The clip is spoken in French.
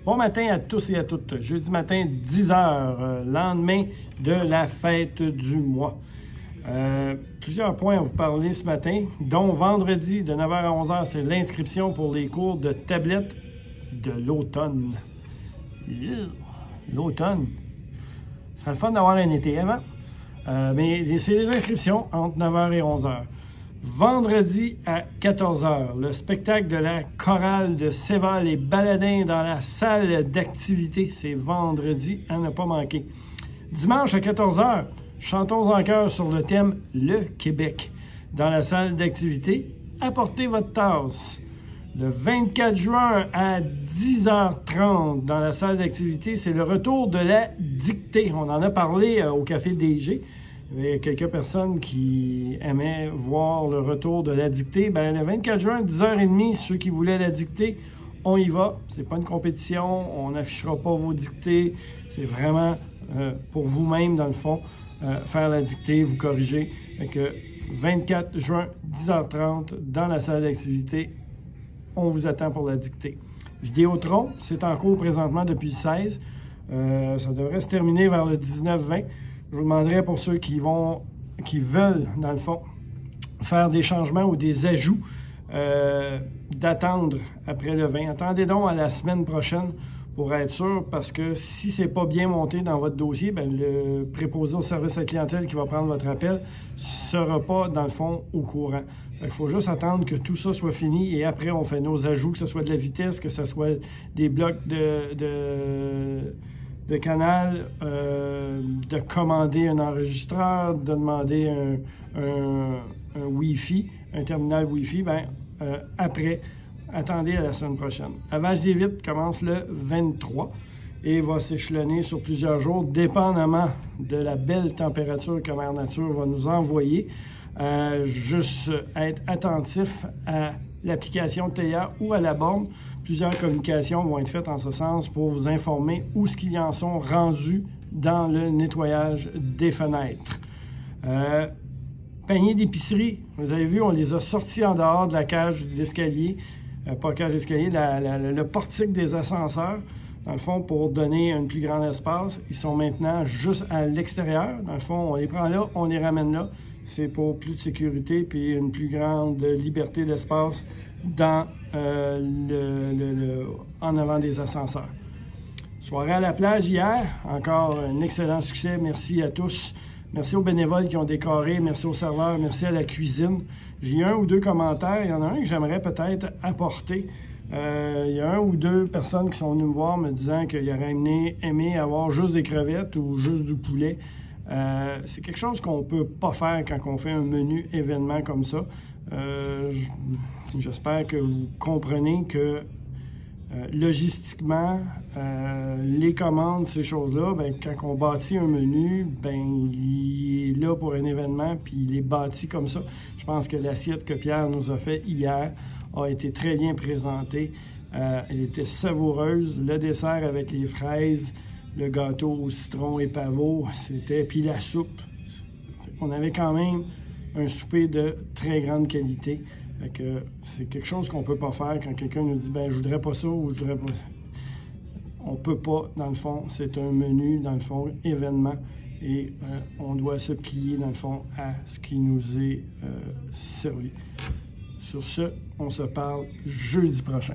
Bon matin à tous et à toutes. Jeudi matin, 10h, lendemain de la fête du mois. Plusieurs points à vous parler ce matin, dont vendredi de 9h à 11h, c'est l'inscription pour les cours de tablette de l'automne. L'automne. Ce serait le fun d'avoir un été avant. Mais c'est les inscriptions entre 9h et 11h. Vendredi à 14h, le spectacle de la chorale de Séval et Baladins dans la salle d'activité. C'est vendredi, à ne pas manquer. Dimanche à 14h, chantons en chœur sur le thème « Le Québec » dans la salle d'activité. Apportez votre tasse. Le 24 juin à 10h30 dans la salle d'activité, c'est le retour de la dictée. On en a parlé au Café DG. Il y avait quelques personnes qui aimaient voir le retour de la dictée. Bien, le 24 juin, 10h30, ceux qui voulaient la dictée, on y va. C'est pas une compétition, on n'affichera pas vos dictées. C'est vraiment pour vous-même, dans le fond, faire la dictée, vous corriger. Fait que 24 juin, 10h30, dans la salle d'activité, on vous attend pour la dictée. Vidéotron, c'est en cours présentement depuis le 16. Ça devrait se terminer vers le 19-20. Je vous demanderai pour ceux qui veulent, dans le fond, faire des changements ou des ajouts, d'attendre après le 20. Attendez donc à la semaine prochaine pour être sûr, parce que si c'est pas bien monté dans votre dossier, bien, le préposé au service à la clientèle qui va prendre votre appel ne sera pas, dans le fond, au courant. Il faut juste attendre que tout ça soit fini et après, on fait nos ajouts, que ce soit de la vitesse, que ce soit des blocs de canal, de commander un enregistreur, de demander un Wi-Fi, un terminal Wi-Fi, bien, après, attendez à la semaine prochaine. Lavage des vitres commence le 23 et va s'échelonner sur plusieurs jours, dépendamment de la belle température que Mère Nature va nous envoyer. Juste être attentif à l'application TEIA ou à la borne. Plusieurs communications vont être faites en ce sens pour vous informer où ce qu'ils en sont rendus dans le nettoyage des fenêtres. Paniers d'épicerie, vous avez vu, on les a sortis en dehors de la cage d'escalier, pas cage d'escalier, le portique des ascenseurs, dans le fond, pour donner un plus grand espace. Ils sont maintenant juste à l'extérieur. Dans le fond, on les prend là, on les ramène là. C'est pour plus de sécurité puis une plus grande liberté d'espace dans en avant des ascenseurs. Soirée à la plage hier, encore un excellent succès. Merci à tous. Merci aux bénévoles qui ont décoré. Merci aux serveurs. Merci à la cuisine. J'ai eu 1 ou 2 commentaires. Il y en a un que j'aimerais peut-être apporter. Il y a 1 ou 2 personnes qui sont venues me voir me disant qu'ils auraient aimé avoir juste des crevettes ou juste du poulet. C'est quelque chose qu'on ne peut pas faire quand on fait un menu événement comme ça. J'espère que vous comprenez que logistiquement, les commandes, ces choses-là, ben, quand on bâtit un menu, ben, il est là pour un événement, puis il est bâti comme ça. Je pense que l'assiette que Pierre nous a fait hier a été très bien présentée. Elle était savoureuse. Le dessert avec les fraises, le gâteau au citron et pavot, c'était... Puis la soupe. On avait quand même un souper de très grande qualité. Fait que c'est quelque chose qu'on peut pas faire quand quelqu'un nous dit « ben je voudrais pas ça » ou « je voudrais pas... » On peut pas, dans le fond. C'est un menu, dans le fond, événement. Et on doit se plier, dans le fond, à ce qui nous est servi. Sur ce, on se parle jeudi prochain.